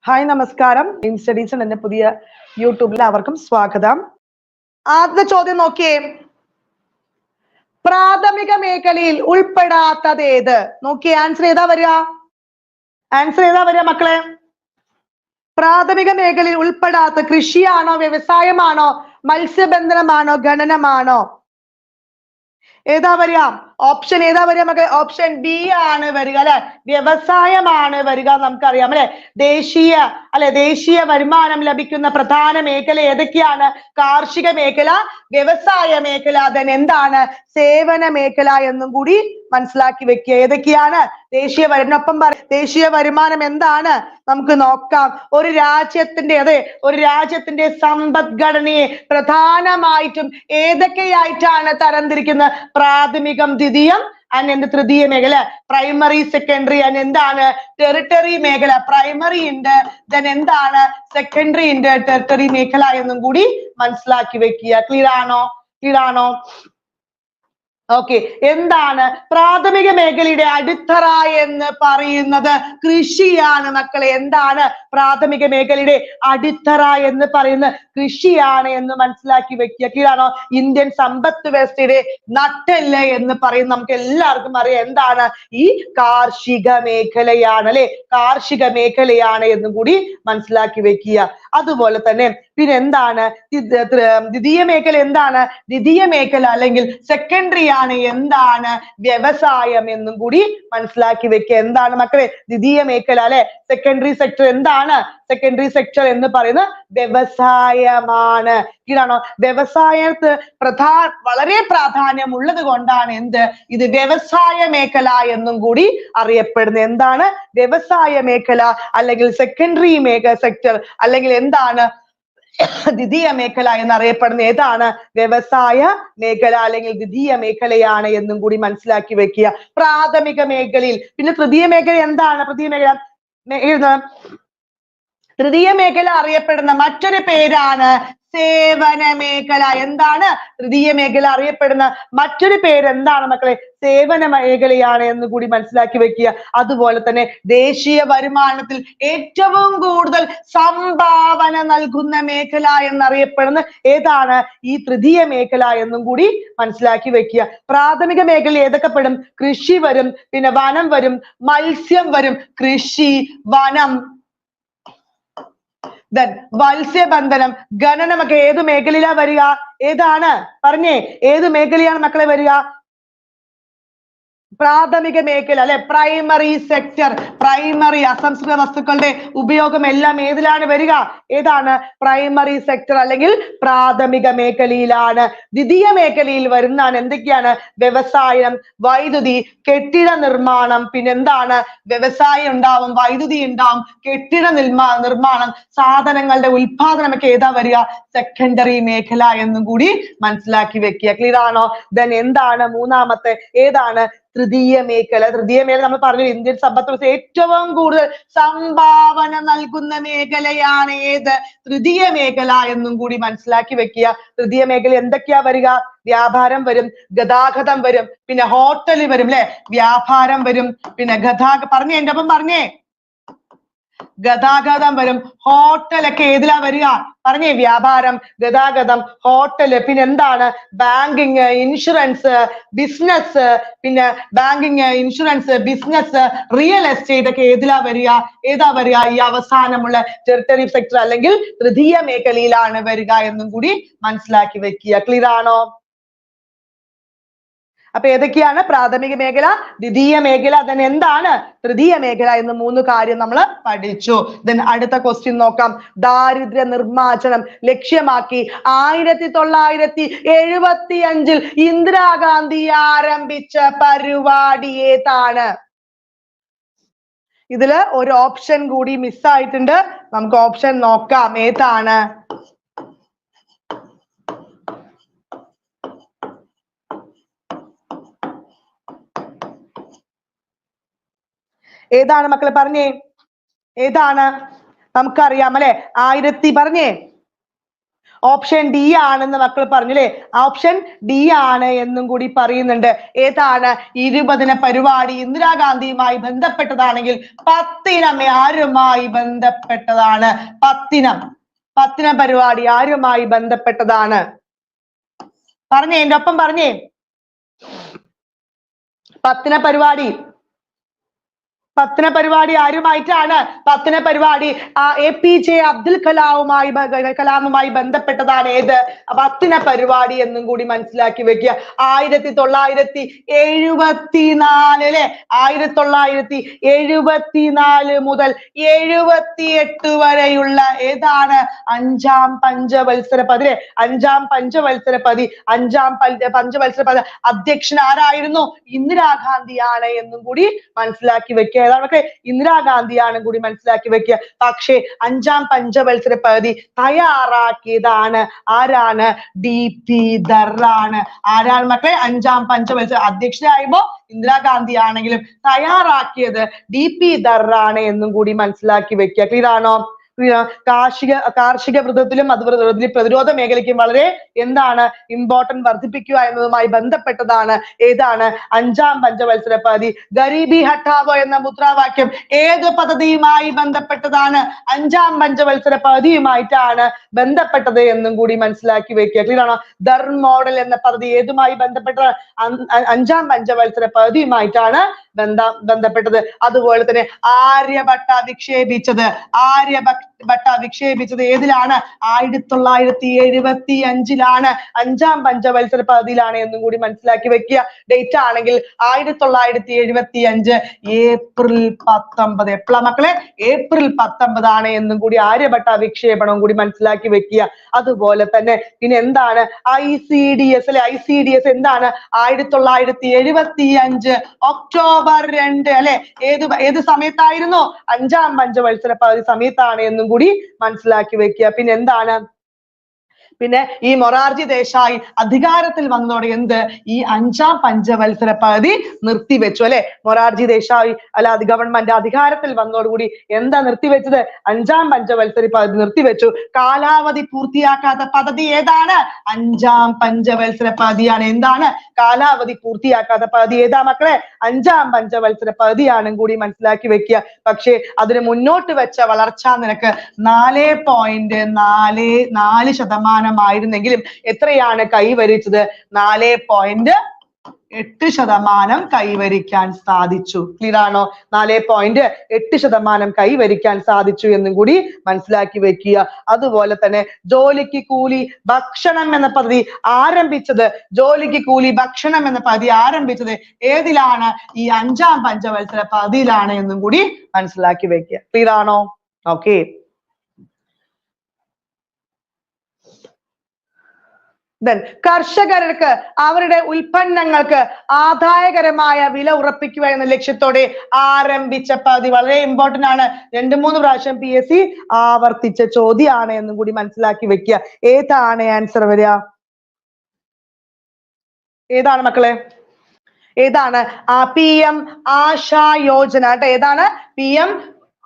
Hi നമസ്കാരം. Studies എന്റെ പുതിയ യൂട്യൂബിൽ അവർക്കും സ്വാഗതം. ആദ്യത്തെ ചോദ്യം നോക്കിയേ. പ്രാഥമിക മേഖലയിൽ ഉൾപ്പെടാത്തത് ഏത്? നോക്കിയേ, ആൻസർ ഏതാ വരിക? മക്കളെ? പ്രാഥമിക മേഖലയിൽ ഉൾപ്പെടാത്ത കൃഷിയാണോ, വ്യവസായമാണോ, മത്സ്യബന്ധനമാണോ, ഖനനമാണോ? ഏതാ വരിക? ഓപ്ഷൻ ഏതാ വരിക മക്കളെ? ഓപ്ഷൻ ബി ആണ് വരിക അല്ലെ, വ്യവസായമാണ് വരിക. നമുക്കറിയാം അല്ലെ, ദേശീയ വരുമാനം ലഭിക്കുന്ന പ്രധാന മേഖല ഏതൊക്കെയാണ്? കാർഷിക മേഖല, വ്യവസായ മേഖല, then എന്താണ്? സേവന മേഖല എന്നും കൂടി മനസ്സിലാക്കി വെക്കുക. ഏതൊക്കെയാണ്? ദേശീയ വരുമാനം എന്താണ്? നമുക്ക് നോക്കാം. ഒരു രാജ്യത്തിന്റെ സമ്പദ്ഘടനയെ പ്രധാനമായിട്ടും ഏതൊക്കെയായിട്ടാണ് തരംതിരിക്കുന്നത്? പ്രാഥമികം, ദ്വിതീയം and തൃതീയ മേഖല, പ്രൈമറി, സെക്കൻഡറി and എന്താണ്? ടെറിട്ടറി മേഖല. പ്രൈമറി ഉണ്ട്, then എന്താണ്? സെക്കൻഡറി ഉണ്ട്, ടെറിട്ടറി മേഖല എന്നും കൂടി മനസ്സിലാക്കി വെക്കുക. ക്ലിയർ ആണോ? ഓക്കെ, എന്താണ് പ്രാഥമിക മേഖലയുടെ അടിത്തറ എന്ന് പറയുന്നത്? കൃഷിയാണ് മക്കളെ. എന്താണ് പ്രാഥമിക മേഖലയുടെ അടിത്തറ എന്ന് പറയുന്നത്? കൃഷിയാണ് എന്ന് മനസ്സിലാക്കി വെക്കുക. ക്ലിയറാണോ? ഇന്ത്യൻ സമ്പത്ത് വ്യവസ്ഥയുടെ നട്ടെല്ല് എന്ന് പറയുന്നത് നമുക്ക് എല്ലാവർക്കും അറിയാം. എന്താണ്? ഈ കാർഷിക മേഖലയാണ് അല്ലെ, കാർഷിക മേഖലയാണ് എന്നും കൂടി മനസ്സിലാക്കി വെക്കുക. അതുപോലെ തന്നെ പിന്നെ എന്താണ് ദ്വിതീയ മേഖല? എന്താണ് ദ്വിതീയ മേഖല അല്ലെങ്കിൽ സെക്കൻഡറി ആണ്? എന്താണ്? വ്യവസായം എന്നും കൂടി മനസ്സിലാക്കി വെക്കുക. എന്താണ് മക്കളെ ദ്വിതീയ മേഖല അല്ലെ, സെക്കൻഡറി സെക്ടർ? എന്താണ് സെക്കൻഡറി സെക്ടർ എന്ന് പറയുന്നത്? വ്യവസായമാണ്. ഇതാണോ? വ്യവസായത്ത് വളരെ പ്രാധാന്യം ഉള്ളത് കൊണ്ടാണ് ഇത് വ്യവസായ മേഖല എന്നും കൂടി അറിയപ്പെടുന്നത്. എന്താണ് വ്യവസായ മേഖല അല്ലെങ്കിൽ സെക്കൻഡറി സെക്ടർ അല്ലെങ്കിൽ എന്താണ് ദ്വിതീയ മേഖല എന്നറിയപ്പെടുന്ന ഏതാണ്? വ്യവസായ മേഖല അല്ലെങ്കിൽ ദ്വിതീയ മേഖലയാണ് എന്നും കൂടി മനസ്സിലാക്കി വെക്കുക. പ്രാഥമിക മേഖലയിൽ പിന്നെ തൃതീയ മേഖല എന്താണ്? തൃതീയ മേഖല അറിയപ്പെടുന്ന മറ്റൊരു പേരാണ് സേവന മേഖല. എന്താണ് തൃതീയ മേഖല അറിയപ്പെടുന്ന മറ്റൊരു പേര്? എന്താണ് മക്കളെ? സേവന മേഖലയാണ് എന്ന് കൂടി മനസ്സിലാക്കി വെക്കുക. അതുപോലെ തന്നെ ദേശീയ വരുമാനത്തിൽ ഏറ്റവും കൂടുതൽ സംഭാവന നൽകുന്ന മേഖല എന്നറിയപ്പെടുന്ന ഏതാണ്? ഈ തൃതീയ മേഖല എന്നും കൂടി മനസ്സിലാക്കി വെക്കുക. പ്രാഥമിക മേഖല ഏതൊക്കെ പെടും? കൃഷി വരും, പിന്നെ വനം വരും, മത്സ്യം വരും. കൃഷി, വനം, then മത്സ്യബന്ധനം, ഖനനമൊക്കെ ഏത് മേഖലയിലാ വരിക? ഏതാണ്? പറഞ്ഞേ, ഏത് മേഖലയാണ് മക്കളെ വരിക? പ്രാഥമിക മേഖല അല്ലെ, പ്രൈമറി സെക്ടർ. പ്രൈമറി അസംസ്കൃത വസ്തുക്കളുടെ ഉപയോഗം എല്ലാം ഏതിലാണ് വരിക? ഏതാണ്? പ്രൈമറി സെക്ടർ അല്ലെങ്കിൽ പ്രാഥമിക മേഖലയിലാണ്. ദ്വിതീയ മേഖലയിൽ വരുന്നതാണ് എന്തൊക്കെയാണ്? വ്യവസായം, വൈദ്യുതി, കെട്ടിട നിർമ്മാണം. പിന്നെന്താണ്? വ്യവസായം ഉണ്ടാവും, വൈദ്യുതി ഉണ്ടാവും, കെട്ടിട നിർമ്മാണം, സാധനങ്ങളുടെ ഉൽപാദനമൊക്കെ ഏതാ വരിക? സെക്കൻഡറി മേഖല എന്നും കൂടി മനസ്സിലാക്കി വെക്കുക. ക്ലിയർ ആണോ? then എന്താണ് മൂന്നാമത്തെ? ഏതാണ്? തൃതീയ മേഖല. തൃതീയ മേഖല നമ്മൾ പറഞ്ഞു, ഇന്ത്യൻ സമ്പത്ത് വ്യവസ്ഥ ഏറ്റവും കൂടുതൽ സംഭാവന നൽകുന്ന മേഖലയാണ് ഏത്? തൃതീയ മേഖല എന്നും കൂടി മനസ്സിലാക്കി വെക്കുക. തൃതീയ മേഖല എന്തൊക്കെയാ വരിക? വ്യാപാരം വരും, ഗതാഗതം വരും, പിന്നെ ഹോട്ടൽ വരും അല്ലെ, വ്യാപാരം വരും, പിന്നെ പറഞ്ഞേ, എന്റെ ഒപ്പം പറഞ്ഞേ, ഗതാഗതം വരും. ഹോട്ടലൊക്കെ ഏതിലാ വരിക? പറഞ്ഞേ, വ്യാപാരം, ഗതാഗതം, ഹോട്ടല്, പിന്നെ എന്താണ്? ബാങ്കിങ്, ഇൻഷുറൻസ്, ബിസിനസ്, പിന്നെ banking, insurance, business, real estate ഒക്കെ ഏതിലാ വരിക? ഈ അവസാനമുള്ള ടെറിട്ടറി സെക്ടർ അല്ലെങ്കിൽ തൃതീയ മേഖലയിലാണ് വരിക എന്നും കൂടി മനസ്സിലാക്കി വെക്കുക. ക്ലിയർ ആണോ? അപ്പൊ ഏതൊക്കെയാണ്? പ്രാഥമിക മേഖല, ദ്വിതീയ മേഖല, then എന്താണ്? തൃതീയ മേഖല എന്ന് 3 കാര്യം നമ്മൾ പഠിച്ചു. then അടുത്ത ക്വസ്റ്റ്യൻ നോക്കാം. ദാരിദ്ര്യ നിർമ്മാർജ്ജനം ലക്ഷ്യമാക്കി 1975 ഇന്ദിരാഗാന്ധി ആരംഭിച്ച പരിപാടി ഏതാണ്? ഇതില് ഒരു ഓപ്ഷൻ കൂടി മിസ്സായിട്ടുണ്ട്. നമുക്ക് ഓപ്ഷൻ നോക്കാം. ഏതാണ്? ഏതാണ് മക്കളെ? പറഞ്ഞേ, ഏതാണ്? നമുക്കറിയാം അല്ലെ, പറഞ്ഞേ, ഓപ്ഷൻ ഡി ആണെന്ന് മക്കൾ പറഞ്ഞില്ലേ? ഓപ്ഷൻ ഡി ആണ് എന്നും കൂടി പറയുന്നുണ്ട്. ഏതാണ്? 20 പരിപാടി ഇന്ദിരാഗാന്ധിയുമായി ബന്ധപ്പെട്ടതാണെങ്കിൽ 10 ആരുമായി ബന്ധപ്പെട്ടതാണ്? 10 പരിപാടി ആരുമായി ബന്ധപ്പെട്ടതാണ്? പറഞ്ഞേ, എന്റെ ഒപ്പം പറഞ്ഞേ. 10 പരിപാടി ആരുമായിട്ടാണ്? 10 പരിപാടി APJ അബ്ദുൽ കലാമുമായി ബന്ധപ്പെട്ടതാണ്. ഏത്? 10 പരിപാടി എന്നും കൂടി മനസ്സിലാക്കി വെക്കുക. 1974 അല്ലെ? 1974 മുതൽ 78 വരെയുള്ള ഏതാണ്? 5-ാം പഞ്ചവത്സര പദ്ധതി. 5-ാം പഞ്ചവത്സര പദ്ധതി അധ്യക്ഷൻ ആരായിരുന്നു? ഇന്ദിരാഗാന്ധിയാണ് എന്നും കൂടി മനസ്സിലാക്കി വെക്കുക. ഏതാണ്? ഇന്ദിരാഗാന്ധിയാണ് കൂടി മനസ്സിലാക്കി വെക്കുക. പക്ഷേ 5-ാം പഞ്ചവത്സര പദ്ധതി തയ്യാറാക്കിയതാണ് ആരാണ്? DP ധറാണ്. ആരാണ് മക്കളെ? 5-ാം പഞ്ചവത്സര അധ്യക്ഷനായുമ്പോ ഇന്ദിരാഗാന്ധി ആണെങ്കിലും തയ്യാറാക്കിയത് DP ധറാണ് എന്നും കൂടി മനസ്സിലാക്കി വെക്കുക. ക്ലിയർ ആണോ? കാർഷിക വൃത്തത്തിലും പ്രതിരോധ മേഖലയ്ക്കും വളരെ എന്താണ് ഇമ്പോർട്ടന്റ് വർദ്ധിപ്പിക്കുക എന്നതുമായി ബന്ധപ്പെട്ടതാണ്. ഏതാണ്? 5-ാം പഞ്ചവത്സര പദ്ധതി. ഗരീബി ഹഠാവോ എന്ന മുദ്രാവാക്യം ഏത് പദ്ധതിയുമായി ബന്ധപ്പെട്ടതാണ്? 5-ാം പഞ്ചവത്സര പദ്ധതിയുമായിട്ടാണ് ബന്ധപ്പെട്ടത് എന്നും കൂടി മനസ്സിലാക്കി വെക്കുക. ക്ലിയർ ആണോ? ധർ മോഡൽ എന്ന പദ്ധതി ഏതുമായി ബന്ധപ്പെട്ടത്? 5-ാം പഞ്ചവത്സര പദ്ധതിയുമായിട്ടാണ് ബന്ധപ്പെട്ടത്. അതുപോലെ തന്നെ ആര്യഭട്ട വിക്ഷേപിച്ചത് ഏതിലാണ്? 1975-ലാണ്. 5-ാം പഞ്ചവത്സര പദ്ധതിയിലാണ് എന്നും കൂടി മനസ്സിലാക്കി വെക്കുക. ഡേറ്റ് ആണെങ്കിൽ 1975 ഏപ്രിൽ 19. എപ്പോഴാ മക്കളെ? ഏപ്രിൽ 19 ആണ് എന്നും കൂടി ആര്യഭട്ട വിക്ഷേപണം കൂടി മനസ്സിലാക്കി വെക്കുക. അതുപോലെ തന്നെ പിന്നെ എന്താണ്? ICDS അല്ലെ? ICDS എന്താണ്? 1975 ഒക്ടോബർ 2 അല്ലെ? ഏത് സമയത്തായിരുന്നു? 5-ാം പഞ്ചവത്സര പദ്ധതി സമയത്താണ് എന്നും കൂടി മനസ്സിലാക്കി വെക്കുക. പിന്നെ എന്താണ്? പിന്നെ ഈ മൊറാർജി ദേശായി അധികാരത്തിൽ വന്നതോടെ എന്ത്? ഈ 5-ാം പഞ്ചവത്സര പദ്ധതി നിർത്തിവെച്ചു അല്ലെ? മൊറാർജി ദേശായി ഗവൺമെന്റ് അധികാരത്തിൽ വന്നതോടുകൂടി എന്താ നിർത്തിവെച്ചത്? 5-ാം പഞ്ചവത്സര പദ്ധതി നിർത്തിവെച്ചു. കാലാവധി പൂർത്തിയാക്കാത്ത പദ്ധതി ഏതാണ്? 5-ാം പഞ്ചവത്സര പദ്ധതിയാണ്. എന്താണ്? കാലാവധി പൂർത്തിയാക്കാത്ത പദ്ധതി ഏതാ മക്കളെ? 5-ാം പഞ്ചവത്സര പദ്ധതിയാണെന്നും കൂടി മനസ്സിലാക്കി വെക്കുക. പക്ഷേ അതിന് മുന്നോട്ട് വെച്ച വളർച്ചാ നിരക്ക് 4.44% ആയിരുന്നെങ്കിലും എത്രയാണ് കൈവരിച്ചത്? 4.8% കൈവരിക്കാൻ സാധിച്ചു. ക്ലിയർ ആണോ? 4.8% കൈവരിക്കാൻ സാധിച്ചു എന്നും കൂടി മനസ്സിലാക്കി വെക്കുക. അതുപോലെ തന്നെ ജോലിക്ക് കൂലി ഭക്ഷണം എന്ന പദ്ധതി ആരംഭിച്ചത് ഏതിലാണ്? ഈ 5-ാം പഞ്ചവത്സര പദ്ധതിയിലാണ് എന്നും കൂടി മനസ്സിലാക്കി വെക്കുക. ക്ലിയർ ആണോ? ഓക്കെ. കർഷകർക്ക് അവരുടെ ഉൽപ്പന്നങ്ങൾക്ക് ആദായകരമായ വില ഉറപ്പിക്കുക എന്ന ലക്ഷ്യത്തോടെ ആരംഭിച്ച പദ്ധതി വളരെ ഇമ്പോർട്ടന്റ് ആണ്. 2-3 പ്രാവശ്യം PSC ആവർത്തിച്ച ചോദ്യമാണ് എന്നും കൂടി മനസ്സിലാക്കി വെക്കുക. ഏതാണ് ആൻസർ വരിക? ഏതാണ് മക്കളെ? ഏതാണ്? PM ആശാ യോജന. ഏതാണ്? PM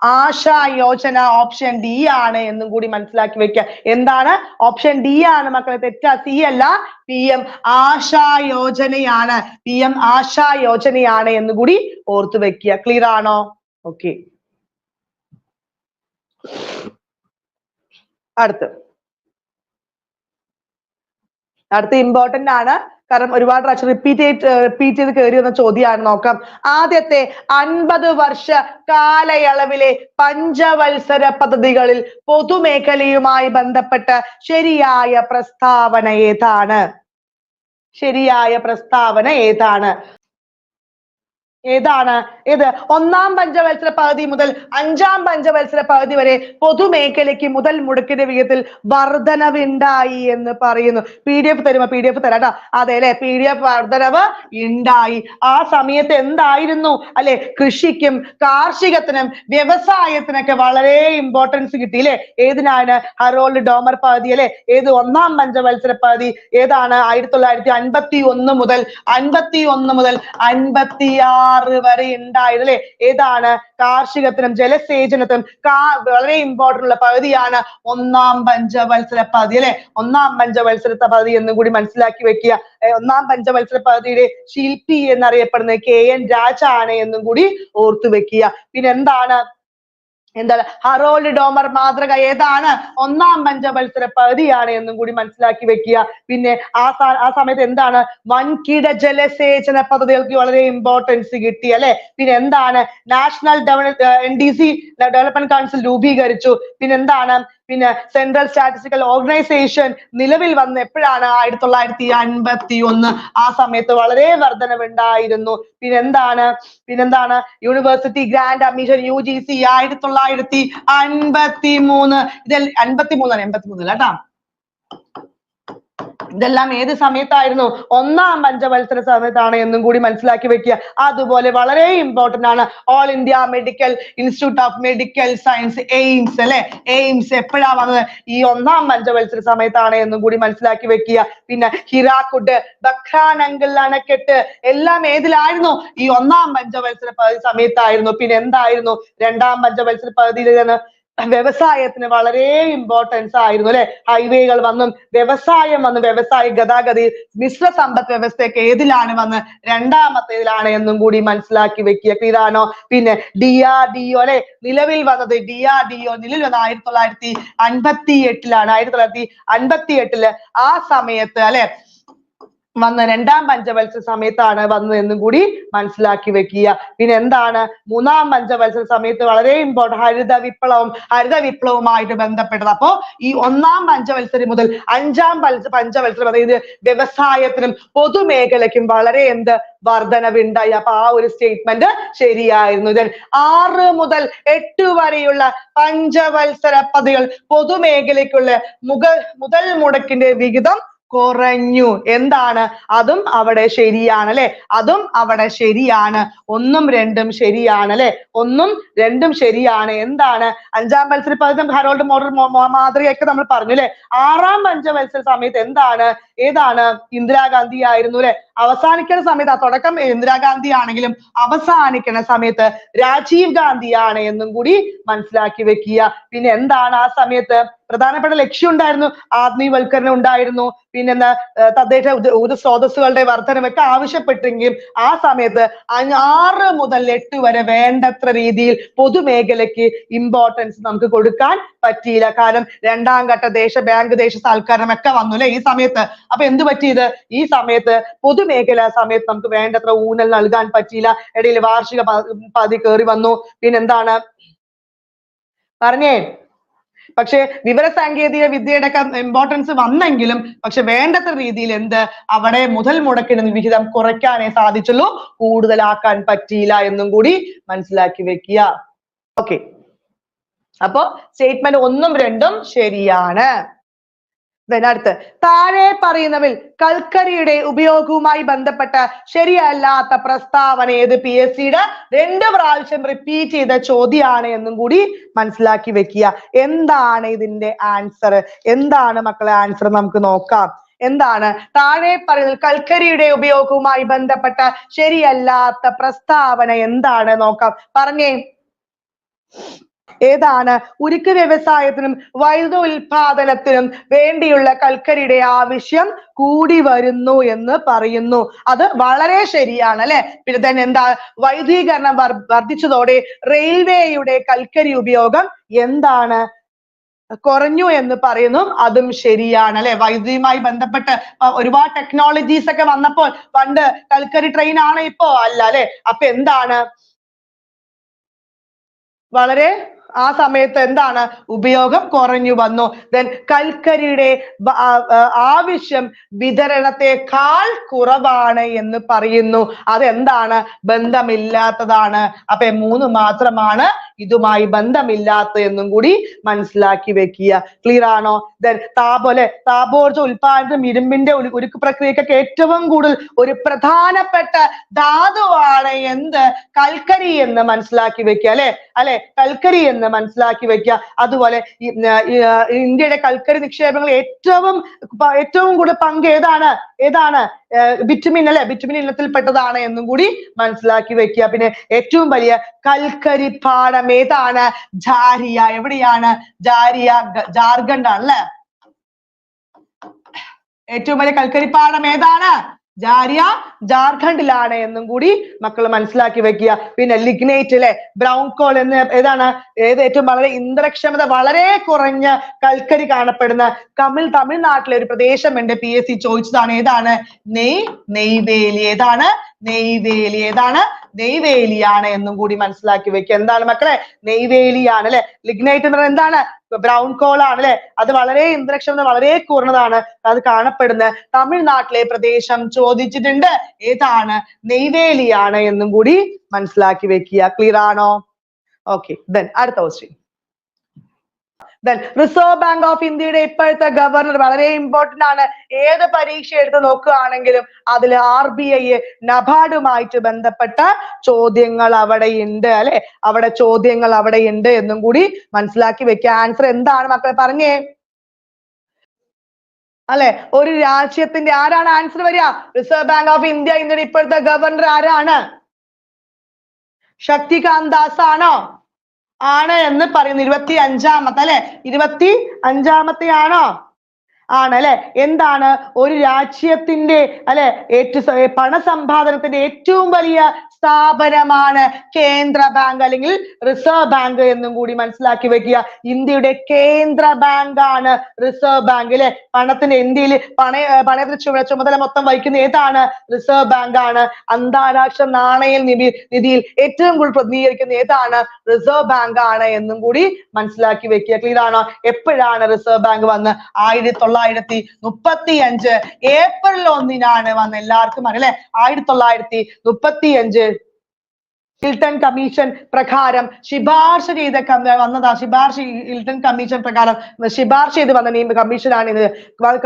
ASHA Yojana. Option D ആണ് എന്നും കൂടി മനസ്സിലാക്കി വെക്കുക. എന്താണ്? ഓപ്ഷൻ ഡി ആണ് മക്കളെ. തെറ്റാ. C അല്ല. PM ആശാ യോജനയാണ്. PM ആശാ യോജനയാണ് എന്ന് കൂടി ഓർത്തു വെക്കുക. ക്ലിയർ ആണോ? ഓക്കെ. അടുത്ത ഇമ്പോർട്ടന്റ് ആണ്. കാരണം ഒരുപാട് പ്രാവശ്യം റിപ്പീറ്റ് ചെയ്ത് കയറി വന്ന ചോദ്യമാണ്. നോക്കാം. ആദ്യത്തെ 50 വർഷ കാലയളവിലെ പഞ്ചവത്സര പദ്ധതികളിൽ പൊതുമേഖലയുമായി ബന്ധപ്പെട്ട ശരിയായ പ്രസ്താവന ഏതാണ്? ഏതാണ്? ഏത്? 1-ാം പഞ്ചവത്സര പദ്ധതി മുതൽ 5-ാം പഞ്ചവത്സര പദ്ധതി വരെ പൊതുമേഖലയ്ക്ക് മുതൽ മുടക്കിന്റെ വിഹിതത്തിൽ വർധനവുണ്ടായി എന്ന് പറയുന്നു. PDF തരുമോ? PDF തരാട്ടോ. അതെ അല്ലെ? PDF വർധനവ് ഉണ്ടായി. ആ സമയത്ത് എന്തായിരുന്നു അല്ലെ? കൃഷിക്കും കാർഷികത്തിനും വ്യവസായത്തിനൊക്കെ വളരെ ഇമ്പോർട്ടൻസ് കിട്ടിയില്ലേ? ഏതിനാണ്? ഹറോൾഡ് ഡോമർ പദ്ധതി അല്ലെ? ഏത്? 1-ാം പഞ്ചവത്സര പദ്ധതി ഏതാണ്? 1951 മുതൽ 56 6 വരെ ഉണ്ടായത് അല്ലെ. ഏതാണ്? കാർഷികത്തിനും ജലസേചനത്തിനും വളരെ ഇമ്പോർട്ടന്റ് ഉള്ള പദ്ധതിയാണ് ഒന്നാം പഞ്ചവത്സര പദ്ധതി അല്ലെ. ഒന്നാം പഞ്ചവത്സര പദ്ധതി എന്നും കൂടി മനസ്സിലാക്കി വെക്കുക. ഒന്നാം പഞ്ചവത്സര പദ്ധതിയുടെ ശില്പി എന്നറിയപ്പെടുന്നത് KN രാജാണ് എന്നും കൂടി ഓർത്തു വെക്കുക. പിന്നെ എന്താണ് ഹറോൾഡ് ഡോമർ മാതൃക ഏതാണ്? ഒന്നാം പഞ്ചവത്സര പദ്ധതിയാണ് എന്നും കൂടി മനസ്സിലാക്കി വെക്കുക. പിന്നെ ആ സമയത്ത് എന്താണ്? വൻകിട ജലസേചന പദ്ധതികൾക്ക് വളരെ ഇമ്പോർട്ടൻസ് കിട്ടി അല്ലെ. പിന്നെ എന്താണ്? നാഷണൽ NDC ഡെവലപ്മെന്റ് കൗൺസിൽ രൂപീകരിച്ചു. പിന്നെ എന്താണ്? പിന്നെ സെൻട്രൽ സ്റ്റാറ്റിസ്റ്റിക്കൽ ഓർഗനൈസേഷൻ നിലവിൽ വന്ന് എപ്പോഴാണ്? 1951. ആ സമയത്ത് വളരെ വർധനവുണ്ടായിരുന്നു. പിന്നെന്താണ്? University grant admission UGC 1953. ഇതിൽ 53 അല്ല കേട്ടോ. ഇതെല്ലാം ഏത് സമയത്തായിരുന്നു? ഒന്നാം പഞ്ചവത്സര സമയത്താണ് എന്നും കൂടി മനസ്സിലാക്കി വെക്കുക. അതുപോലെ വളരെ ഇമ്പോർട്ടന്റ് ആണ് all India medical institute of medical science AIIMS അല്ലെ. എയിംസ് എപ്പോഴാ വന്നത്? ഈ ഒന്നാം പഞ്ചവത്സര സമയത്താണ് എന്നും കൂടി മനസ്സിലാക്കി വെക്കുക. പിന്നെ ഹിരാക്കുഡ്, ബക്രാനങ്കൽ അണക്കെട്ട് എല്ലാം ഏതിലായിരുന്നു? ഈ ഒന്നാം പഞ്ചവത്സര പദ്ധതി സമയത്തായിരുന്നു. പിന്നെ എന്തായിരുന്നു? രണ്ടാം പഞ്ചവത്സര പദ്ധതിയിൽ വ്യവസായത്തിന് വളരെ ഇമ്പോർട്ടൻസ് ആയിരുന്നു അല്ലെ. ഹൈവേകൾ വന്നും വ്യവസായം വന്നു. വ്യവസായ ഗതാഗത മിശ്ര സമ്പദ് വ്യവസ്ഥയൊക്കെ ഏതിലാണ് വന്ന്? രണ്ടാമത്തേതിലാണ് എന്നും കൂടി മനസ്സിലാക്കി വെക്കുക. ഇതാണോ? പിന്നെ DRDO അല്ലെ. നിലവിൽ വന്നത് DRDO നിലവിൽ വന്ന 1958 1958 ആ സമയത്ത് അല്ലെ വന്ന രണ്ടാം പഞ്ചവത്സര സമയത്താണ് വന്നത് എന്നും കൂടി മനസ്സിലാക്കി വെക്കുക. പിന്നെ എന്താണ്? മൂന്നാം പഞ്ചവത്സര സമയത്ത് വളരെ ഇമ്പോർട്ടന്റ് ഹരിത വിപ്ലവവുമായിട്ട് ബന്ധപ്പെട്ടത്. അപ്പോ ഈ ഒന്നാം പഞ്ചവത്സരം മുതൽ അഞ്ചാം പഞ്ചവത്സരം അതായത് വ്യവസായത്തിനും പൊതുമേഖലയ്ക്കും വളരെ വർധനവുണ്ടായി. അപ്പൊ ആ ഒരു സ്റ്റേറ്റ്മെന്റ് ശരിയായിരുന്നു. 6 മുതൽ 8 വരെയുള്ള പഞ്ചവത്സര പദ്ധതികൾ പൊതുമേഖലയ്ക്കുള്ള മുതൽ മുടക്കിന്റെ വിഹിതം കുറഞ്ഞു. എന്താണ്? അതും അവിടെ ശരിയാണ് അല്ലെ. അതും അവിടെ ശരിയാണ്. 1ഉം 2ഉം ശരിയാണ് അല്ലെ. 1ഉം 2ഉം ശരിയാണ്. എന്താണ്? അഞ്ചാം പഞ്ചവത്സര പദ്ധതി ഹറോൾഡ് മാതൃകയൊക്കെ നമ്മൾ പറഞ്ഞു അല്ലെ. ആറാം പഞ്ചവത്സര സമയത്ത് ഏതാണ്? ഇന്ദിരാഗാന്ധി ആയിരുന്നു അല്ലെ. അവസാനിക്കുന്ന സമയത്ത് തുടക്കം ഇന്ദിരാഗാന്ധി ആണെങ്കിലും അവസാനിക്കുന്ന സമയത്ത് രാജീവ് ഗാന്ധിയാണ് എന്നും കൂടി മനസ്സിലാക്കി വെക്കുക. പിന്നെ എന്താണ്? ആ സമയത്ത് പ്രധാനപ്പെട്ട ലക്ഷ്യം ഉണ്ടായിരുന്നു. ആധുനികവൽക്കരണം ഉണ്ടായിരുന്നു. പിന്നെന്താ? തദ്ദേശ ഊർജ്ജ സ്രോതസ്സുകളുടെ വർധനമൊക്കെ ആവശ്യപ്പെട്ടെങ്കിലും ആ സമയത്ത് 6 മുതൽ 8 വരെ വേണ്ടത്ര രീതിയിൽ പൊതുമേഖലയ്ക്ക് ഇമ്പോർട്ടൻസ് നമുക്ക് കൊടുക്കാൻ പറ്റിയില്ല. കാരണം രണ്ടാം ഘട്ട ബാങ്ക് ദേശസാൽക്കരണം ഒക്കെ വന്നു അല്ലെ ഈ സമയത്ത്. അപ്പൊ എന്ത് പറ്റിയത്? ഈ സമയത്ത് പൊതുമേഖല സമയത്ത് നമുക്ക് വേണ്ടത്ര ഊന്നൽ നൽകാൻ പറ്റിയില്ല. ഇടയിൽ വാർഷിക പദ്ധതി കയറി വന്നു. പിന്നെന്താണ് പറഞ്ഞേ? പക്ഷെ വിവരസാങ്കേതിക വിദ്യയുടെ ഒക്കെ ഇമ്പോർട്ടൻസ് വന്നെങ്കിലും പക്ഷെ വേണ്ടത്ര രീതിയിൽ അവിടെ മുതൽ മുടക്കിന് വിഹിതം കുറയ്ക്കാനേ സാധിച്ചുള്ളൂ, കൂടുതലാക്കാൻ പറ്റിയില്ല എന്നും കൂടി മനസ്സിലാക്കി വെക്കുക. ഓക്കെ, അപ്പോ സ്റ്റേറ്റ്മെന്റ് 1ഉം 2ഉം ശരിയാണ്. അടുത്ത് താഴെ പറയുന്നവയിൽ കൽക്കരിയുടെ ഉപയോഗവുമായി ബന്ധപ്പെട്ട ശരിയല്ലാത്ത പ്രസ്താവന ഏത്? PSCയുടെ 2 പ്രാവശ്യം റിപ്പീറ്റ് ചെയ്ത ചോദ്യമാണ് എന്നും കൂടി മനസ്സിലാക്കി വെക്കുക. എന്താണ് ഇതിന്റെ ആൻസർ? എന്താണ് മക്കളെ ആൻസർ? നമുക്ക് നോക്കാം. എന്താണ് താഴെ പറയുന്നത്? കൽക്കരിയുടെ ഉപയോഗവുമായി ബന്ധപ്പെട്ട ശരിയല്ലാത്ത പ്രസ്താവന എന്താണ് നോക്കാം. പറഞ്ഞേ, ഏതാണ്? ഉരുക്ക് വ്യവസായത്തിനും വൈദ്യുത ഉൽപാദനത്തിനും വേണ്ടിയുള്ള കൽക്കരിയുടെ ആവശ്യം കൂടി വരുന്നു എന്ന് പറയുന്നു. അത് വളരെ ശരിയാണ് അല്ലെ. പിന്നെ തന്നെ എന്താ? വൈദ്യുതീകരണം വർദ്ധിച്ചതോടെ റെയിൽവേയുടെ കൽക്കരി ഉപയോഗം കുറഞ്ഞു എന്ന് പറയുന്നു. അതും ശരിയാണ് അല്ലെ. വൈദ്യുതിയുമായി ബന്ധപ്പെട്ട് ഒരുപാട് ടെക്നോളജീസ് ഒക്കെ വന്നപ്പോൾ പണ്ട് കൽക്കരി ട്രെയിൻ ആണ്, ഇപ്പോ അല്ല അല്ലെ. അപ്പൊ എന്താണ്? വളരെ ആ സമയത്ത് ഉപയോഗം കുറഞ്ഞു വന്നു. കൽക്കരിയുടെ ആവശ്യം വിതരണത്തെക്കാൾ കുറവാണ് എന്ന് പറയുന്നു. അതെന്താണ്? ബന്ധമില്ലാത്തതാണ്. അപ്പൊ 3 മാത്രമാണ് ഇതുമായി ബന്ധമില്ലാത്ത എന്നും കൂടി മനസ്സിലാക്കി വെക്കുക. ക്ലിയർ ആണോ? താപോർജ്ജ ഉൽപാദനം ഇരുമ്പിന്റെ ഉരുക്ക് പ്രക്രിയക്കൊക്കെ ഏറ്റവും കൂടുതൽ ഒരു പ്രധാനപ്പെട്ട ധാതുവാണ് കൽക്കരി എന്ന് മനസ്സിലാക്കി വെക്കുക അല്ലെ. കൽക്കരി എന്ന് മനസ്സിലാക്കി വെക്കുക. അതുപോലെ ഇന്ത്യയുടെ കൽക്കരി നിക്ഷേപങ്ങൾ ഏറ്റവും കൂടുതൽ പങ്ക് ഏതാണ്? ബിറ്റുമിൻ അല്ലെ, ബിറ്റുമിൻ ഇനത്തിൽപ്പെട്ടതാണ് എന്നും കൂടി മനസ്സിലാക്കി വെക്കുക. പിന്നെ ഏറ്റവും വലിയ കൽക്കരിപ്പാടം ഏതാണ്? ജാരിയ. എവിടെയാണ്? ജാരിയ ജാർഖണ്ഡ് ആണ് അല്ലെ. ഏറ്റവും വലിയ കൽക്കരിപ്പാടം ഏതാണ്? ജാരിയ ജാർഖണ്ഡിലാണ് എന്നും കൂടി മക്കൾ മനസ്സിലാക്കി വെക്കുക. പിന്നെ ലിഗ്നൈറ്റ് അല്ലെ, ബ്രൗൺ കോൾ എന്ന് ഏതാണ്? ഏറ്റവും വളരെ ഇന്ധനക്ഷമത വളരെ കുറഞ്ഞ കൽക്കരി കാണപ്പെടുന്ന തമിഴ്നാട്ടിലെ ഒരു പ്രദേശമുണ്ട്. PSC ചോദിച്ചതാണ്. ഏതാണ്? നെയ്വേലി. ഏതാണ്? നെയ്വേലി. ഏതാണ്? നെയ്വേലിയാണ് എന്നും കൂടി മനസ്സിലാക്കി വെക്കുക. എന്താണ് മക്കളെ? നെയ്വേലിയാണ് അല്ലെ. ലിഗ്നൈറ്റ് എന്ന് പറയുന്നത് എന്താണ്? ബ്രൗൺ കോൾ ആണ് അല്ലെ. അത് വളരെ ഇന്ധനക്ഷമത വളരെ കുറഞ്ഞതാണ്. അത് കാണപ്പെടുന്ന തമിഴ്നാട്ടിലെ പ്രദേശം ചോദിച്ചിട്ടുണ്ട്. ഏതാണ്? നെയ്വേലിയാണ് എന്നും കൂടി മനസ്സിലാക്കി വെക്കുക. ക്ലിയർ ആണോ? ഓക്കെ, then അടുത്ത question. then reserve Bank of ഇന്ത്യയുടെ ഇപ്പോഴത്തെ ഗവർണർ വളരെ ഇമ്പോർട്ടന്റ് ആണ്. ഏത് പരീക്ഷ എടുത്ത് നോക്കുകയാണെങ്കിലും അതിൽ RBI നബാർഡുമായിട്ട് ബന്ധപ്പെട്ട ചോദ്യങ്ങൾ അവിടെ ഉണ്ട് അല്ലെ. അവിടെ ചോദ്യങ്ങൾ അവിടെ ഉണ്ട് എന്നും കൂടി മനസ്സിലാക്കി വെക്കുക. ആൻസർ എന്താണ് മക്കളെ? പറഞ്ഞേ അല്ലെ. ഒരു രാജ്യത്തിന്റെ ആരാണ് ആൻസർ വരിക? Reserve Bank of India. ഇന്ത്യയുടെ ഇപ്പോഴത്തെ ഗവർണർ ആരാണ്? ശക്തികാന്ത് ദാസ് ആണോ? ആണ് എന്ന് പറയുന്നു. 25ാമത്തെ അല്ലെ, 25ാമത്തെ ആണോ? ആണ് അല്ലെ. എന്താണ്? ഒരു രാജ്യത്തിന്റെ അല്ലെ പണസമ്പാദനത്തിന്റെ ഏറ്റവും വലിയ സ്ഥാപനമാണ് കേന്ദ്ര ബാങ്ക് അല്ലെങ്കിൽ റിസർവ് ബാങ്ക് എന്നും കൂടി മനസ്സിലാക്കി വെക്കുക. ഇന്ത്യയുടെ കേന്ദ്ര ബാങ്ക് ആണ് റിസർവ് ബാങ്ക് അല്ലെ. പണത്തിന്റെ ഇന്ത്യയിൽ പണയത്തിന്റെ ചുമതല മൊത്തം വഹിക്കുന്ന ഏതാണ്? റിസർവ് ബാങ്ക് ആണ്. അന്താരാഷ്ട്ര നാണയ നിധിയിൽ ഏറ്റവും കൂടുതൽ പ്രതിനിധീകരിക്കുന്ന ഏതാണ്? റിസർവ് ബാങ്ക് ആണ് എന്നും കൂടി മനസ്സിലാക്കി വെക്കുക. ക്ലിയർ ആണോ? എപ്പോഴാണ് റിസർവ് ബാങ്ക് വന്ന്? 1935 ഏപ്രിൽ 1 വന്ന്. എല്ലാവർക്കും അറിയാം 1935 ഹിൽട്ടൺ കമ്മീഷൻ പ്രകാരം ശുപാർശ ചെയ്ത വന്നതാ. ഹിൽട്ടൺ കമ്മീഷൻ പ്രകാരം ശുപാർശ ചെയ്ത് വന്ന കമ്മീഷനാണ് ഇത്.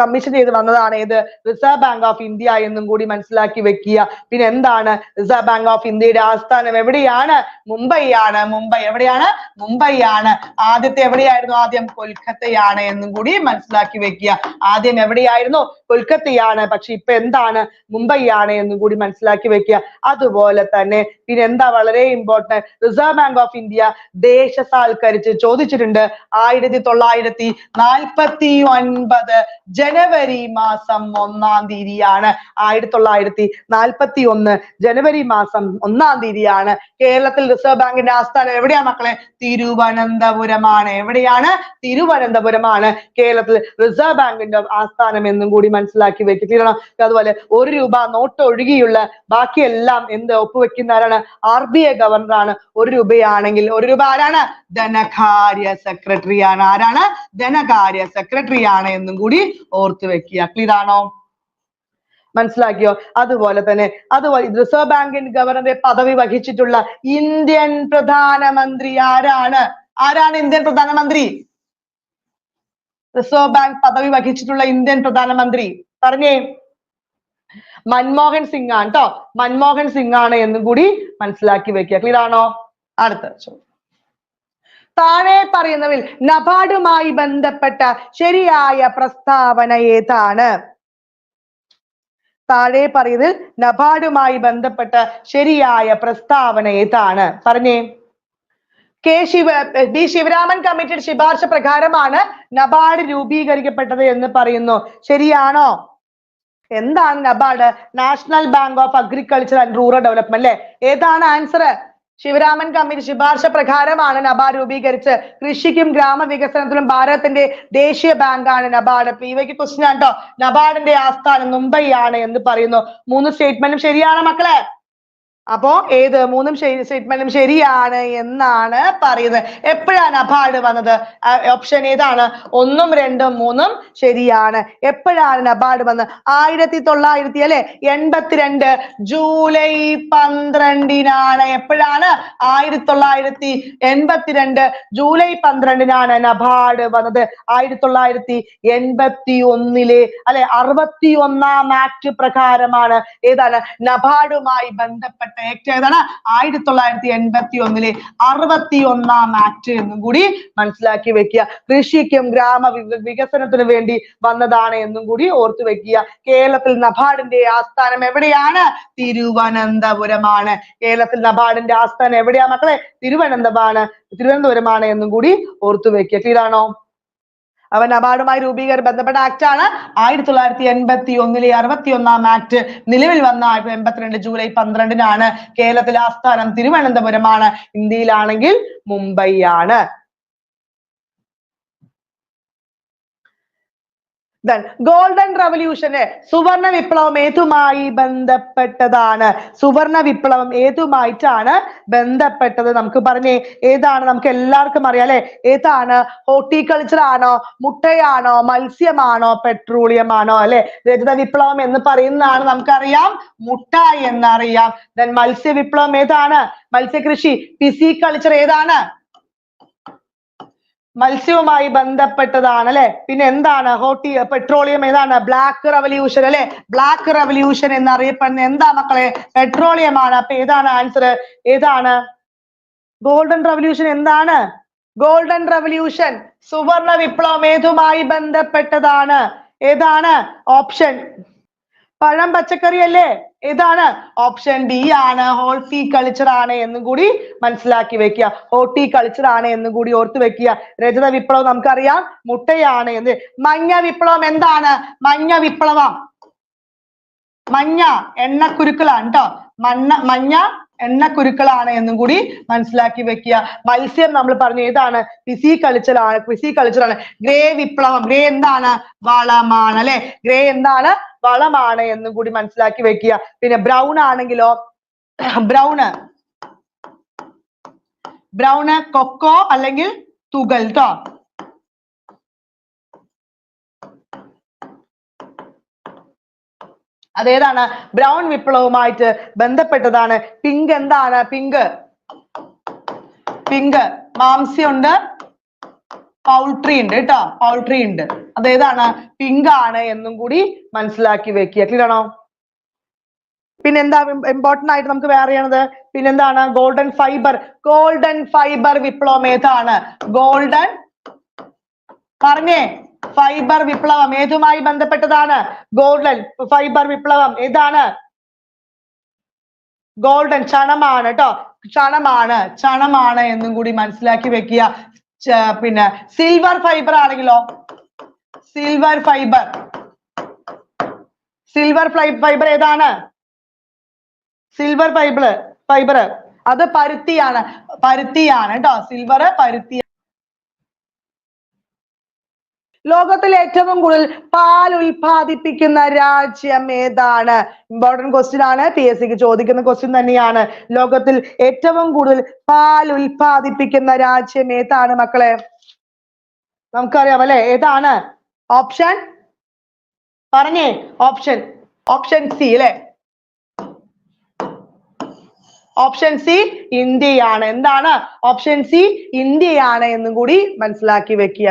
കമ്മീഷൻ ചെയ്ത് വന്നതാണ് ഇത് റിസർവ് ബാങ്ക് ഓഫ് ഇന്ത്യ എന്നും കൂടി മനസ്സിലാക്കി വെക്കുക. പിന്നെ എന്താണ്? റിസർവ് ബാങ്ക് ഓഫ് ഇന്ത്യയുടെ ആസ്ഥാനം എവിടെയാണ്? മുംബൈ ആണ്. മുംബൈ എവിടെയാണ്? മുംബൈ ആണ്. ആദ്യത്തെ എവിടെയായിരുന്നു? ആദ്യം കൊൽക്കത്തയാണ് എന്നും കൂടി മനസ്സിലാക്കി വെക്കുക. ആദ്യം എവിടെയായിരുന്നു? കൊൽക്കത്തയാണ്. പക്ഷെ ഇപ്പൊ എന്താണ്? മുംബൈ ആണ് എന്നും കൂടി മനസ്സിലാക്കി വെക്കുക. അതുപോലെ തന്നെ പിന്നെ എന്താ വളരെ important? Reserve Bank of India ദേശസാൽക്കരിച്ച് ചോദിച്ചിട്ടുണ്ട്. 1949 ജനുവരി മാസം 1-ാം തീയതിയാണ്. 1941 ജനുവരി മാസം 1-ാം തീയതിയാണ്. കേരളത്തിൽ റിസർവ് ബാങ്കിന്റെ ആസ്ഥാനം എവിടെയാണ് മക്കളെ? തിരുവനന്തപുരമാണ്. എവിടെയാണ്? തിരുവനന്തപുരമാണ് കേരളത്തിൽ റിസർവ് ബാങ്കിന്റെ ആസ്ഥാനം എന്നും കൂടി മനസ്സിലാക്കി വെക്കുക. അതുപോലെ ₹1 നോട്ട് ഒഴികെയുള്ള ബാക്കിയെല്ലാം ഒപ്പുവെക്കുന്നവരാണ്? RBI ഗവർണറാണ്. ₹1 ആരാണ്? ധനകാര്യ സെക്രട്ടറി ആണ്. ആരാണ്? ധനകാര്യ സെക്രട്ടറി ആണ് എന്നും കൂടി ഓർത്തു വെക്കുക. ക്ലിയർ ആണോ? മനസ്സിലാക്കിയോ? അതുപോലെ തന്നെ റിസർവ് ബാങ്കിന്റെ ഗവർണറെ പദവി വഹിച്ചിട്ടുള്ള ഇന്ത്യൻ പ്രധാനമന്ത്രി ആരാണ്? ആരാണ് ഇന്ത്യൻ പ്രധാനമന്ത്രി? റിസർവ് ബാങ്ക് പദവി വഹിച്ചിട്ടുള്ള ഇന്ത്യൻ പ്രധാനമന്ത്രി പറഞ്ഞേ. മൻമോഹൻ സിംഗ് ആണ് ട്ടോ. മൻമോഹൻ സിംഗ് ആണ് എന്നും കൂടി മനസ്സിലാക്കി വെക്കുക. ക്ലിയർ ആണോ? അടുത്ത ചോദ്യം. താഴെ പറയുന്നതിൽ നബാർഡുമായി ബന്ധപ്പെട്ട ശരിയായ പ്രസ്താവന ഏതാണ്? താഴെ പറയുന്നതിൽ നബാർഡുമായി ബന്ധപ്പെട്ട ശരിയായ പ്രസ്താവന ഏതാണ്? പറഞ്ഞേ. ബി ശിവരാമൻ കമ്മിറ്റിയുടെ ശുപാർശ പ്രകാരമാണ് നബാർഡ് രൂപീകരിക്കപ്പെട്ടത് എന്ന് പറയുന്നു. ശരിയാണോ? എന്താണ് NABARD? National bank of agriculture and rural development അല്ലെ. ഏതാണ് ആൻസർ? ശിവരാമൻ കമ്മിറ്റി ശുപാർശ പ്രകാരമാണ് നബാർഡ് രൂപീകരിച്ച് കൃഷിക്കും ഗ്രാമവികസനത്തിലും ഭാരതത്തിന്റെ ദേശീയ ബാങ്കാണ് നബാർഡ്. ഇവയ്ക്ക് ക്വസ്റ്റ്യൻ ആണ് ട്ടോ. നബാർഡിന്റെ ആസ്ഥാനം മുംബൈ ആണ് എന്ന് പറയുന്നു. 3 സ്റ്റേറ്റ്മെന്റും ശരിയാണ് മക്കളെ. അപ്പോ ഏത് 3 സ്റ്റേറ്റ്മെന്റും ശരിയാണ് എന്നാണ് പറയുന്നത്. എപ്പോഴാണ് നബാർഡ് വന്നത്? ഓപ്ഷൻ ഏതാണ്? 1, 2, 3 ശരിയാണ്. എപ്പോഴാണ് നബാർഡ് വന്നത്? 1982 ജൂലൈ 12 എപ്പോഴാണ്? 1982 ജൂലൈ 12 നബാർഡ് വന്നത്. 1981 അല്ലെ 61ാം ആക്ട് പ്രകാരമാണ് ഏതാണ്? നബാർഡുമായി ബന്ധപ്പെട്ട പ്രധാനപ്പെട്ട ആക്ട് ഏതാണ്? 1981 61-ാം ആക്ട് എന്നും കൂടി മനസ്സിലാക്കി വെക്കുക. കൃഷിക്കും വികസനത്തിനും വേണ്ടി വന്നതാണ് എന്നും കൂടി ഓർത്തു വെക്കുക. കേരളത്തിൽ നബാർഡിന്റെ ആസ്ഥാനം എവിടെയാണ്? തിരുവനന്തപുരമാണ്. കേരളത്തിൽ നബാർഡിന്റെ ആസ്ഥാനം എവിടെയാ മക്കളെ? തിരുവനന്തപുരമാണ് എന്നും കൂടി ഓർത്തു വെക്കുക. ക്ലിയർ ആണോ? അവൻ നബാർഡുമായി ബന്ധപ്പെട്ട ആക്ട് ആണ് 1981 61-ാം ആക്ട്. നിലവിൽ വന്ന 1982 ജൂലൈ 12-നാണ്. കേരളത്തിലെ ആസ്ഥാനം തിരുവനന്തപുരമാണ്. ഇന്ത്യയിലാണെങ്കിൽ മുംബൈ ആണ്. ഗോൾഡൻ റവല്യൂഷന് സുവർണ വിപ്ലവം ഏതുമായി ബന്ധപ്പെട്ടതാണ്? സുവർണ വിപ്ലവം ഏതുമായിട്ടാണ് ബന്ധപ്പെട്ടത്? നമുക്ക് പറഞ്ഞേ ഏതാണ്? നമുക്ക് എല്ലാവർക്കും അറിയാം അല്ലെ? ഏതാണ്? ഹോർട്ടിക്കൾച്ചർ ആണോ, മുട്ടയാണോ, മത്സ്യമാണോ, പെട്രോളിയം ആണോ? അല്ലെ? രജത വിപ്ലവം എന്ന് പറയുന്നതാണ് നമുക്കറിയാം മുട്ട എന്നറിയാം. മത്സ്യ വിപ്ലവം ഏതാണ്? മത്സ്യകൃഷി. പിസിക്കൾച്ചർ ഏതാണ്? മത്സ്യവുമായി ബന്ധപ്പെട്ടതാണ് അല്ലെ? പിന്നെ എന്താണ്? പെട്രോളിയം ഏതാണ്? ബ്ലാക്ക് റവല്യൂഷൻ അല്ലെ? ബ്ലാക്ക് റവല്യൂഷൻ എന്നറിയപ്പെടുന്ന എന്താ മക്കളെ? പെട്രോളിയം ആണ്. അപ്പൊ ഏതാണ് ആൻസർ? ഏതാണ്? ഗോൾഡൻ റവല്യൂഷൻ എന്താണ്? ഗോൾഡൻ റവല്യൂഷൻ സുവർണ വിപ്ലവം ഏതുമായി ബന്ധപ്പെട്ടതാണ്? ഏതാണ്? ഓപ്ഷൻ പഴം പച്ചക്കറി അല്ലേ? ഏതാണ്? ഓപ്ഷൻ ഡി ആണ്. ഹോർട്ടിക്കൾച്ചർ ആണ് എന്നും കൂടി മനസ്സിലാക്കി വെക്കുക. ഹോർട്ടിക്കൾച്ചർ ആണ് എന്നും കൂടി ഓർത്തു വെക്കുക. രജത വിപ്ലവം നമുക്കറിയാം മുട്ടയാണ് എന്ന്. മഞ്ഞ വിപ്ലവം എന്താണ്? മഞ്ഞ വിപ്ലവം മഞ്ഞ എണ്ണക്കുരുക്കളാണ് കേട്ടോ. മഞ്ഞ എണ്ണക്കുരുക്കളാണ് എന്നും കൂടി മനസ്സിലാക്കി വെക്കുക. മത്സ്യം നമ്മൾ പറഞ്ഞു ഏതാണ്? പിസിക്കൾച്ചർ ആണ്. ഗ്രേ വിപ്ലവം, ഗ്രേ എന്താണ്? വളമാണ് അല്ലെ? ഗ്രേ എന്താണ്? വളമാണ് എന്നും കൂടി മനസ്സിലാക്കി വെക്കുക. പിന്നെ ബ്രൗൺ ആണെങ്കിലോ? ബ്രൗണ് കൊക്കോ അല്ലെങ്കിൽ തുകൽ ട്ടോ. അതേതാണ്? ബ്രൗൺ വിപ്ലവവുമായിട്ട് ബന്ധപ്പെട്ടതാണ്. പിങ്ക് എന്താണ്? പിങ്ക് മാംസ്യമുണ്ട്, പൗൾട്രി ഉണ്ട് കേട്ടോ. പൗൾട്രി ഉണ്ട്. അതേതാണ്? പിങ്ക് ആണ് എന്നും കൂടി മനസ്സിലാക്കി വെക്കുക. ക്ലിയർ ആണോ? പിന്നെന്താ ഇമ്പോർട്ടന്റ് ആയിട്ട് നമുക്ക് വേറെ ചെയ്യണത്? പിന്നെന്താണ്? ഗോൾഡൻ ഫൈബർ വിപ്ലവം ഏതാണ്? ഗോൾഡൻ പറഞ്ഞേ. ഫൈബർ വിപ്ലവം ഏതുമായി ബന്ധപ്പെട്ടതാണ്? ഗോൾഡൻ ഫൈബർ വിപ്ലവം ഏതാണ്? ഗോൾഡൻ ചണമാണ് കേട്ടോ. ചണമാണ് എന്നും കൂടി മനസ്സിലാക്കി വെക്കുക. പിന്നെ സിൽവർ ഫൈബർ ആണെങ്കിലോ? സിൽവർ ഫൈബർ ഏതാണ്? സിൽവർ ഫൈബർ അത് പരുത്തിയാണ് കേട്ടോ. സിൽവർ പരുത്തി. ലോകത്തിൽ ഏറ്റവും കൂടുതൽ പാൽ ഉൽപാദിപ്പിക്കുന്ന രാജ്യം ഏതാണ്? ഇമ്പോർട്ടന്റ് ക്വസ്റ്റ്യൻ ആണ്. PSCക്ക് ചോദിക്കുന്ന ക്വസ്റ്റ്യൻ തന്നെയാണ്. ലോകത്തിൽ ഏറ്റവും കൂടുതൽ പാൽ ഉൽപാദിപ്പിക്കുന്ന രാജ്യം ഏതാണ് മക്കളെ? നമുക്കറിയാം അല്ലെ? ഏതാണ്? ഓപ്ഷൻ പറഞ്ഞേ. ഓപ്ഷൻ സി അല്ലെ? ഓപ്ഷൻ സി ഇന്ത്യയാണ്. എന്താണ്? ഓപ്ഷൻ സി ഇന്ത്യയാണ് എന്നും കൂടി മനസ്സിലാക്കി വെക്കുക.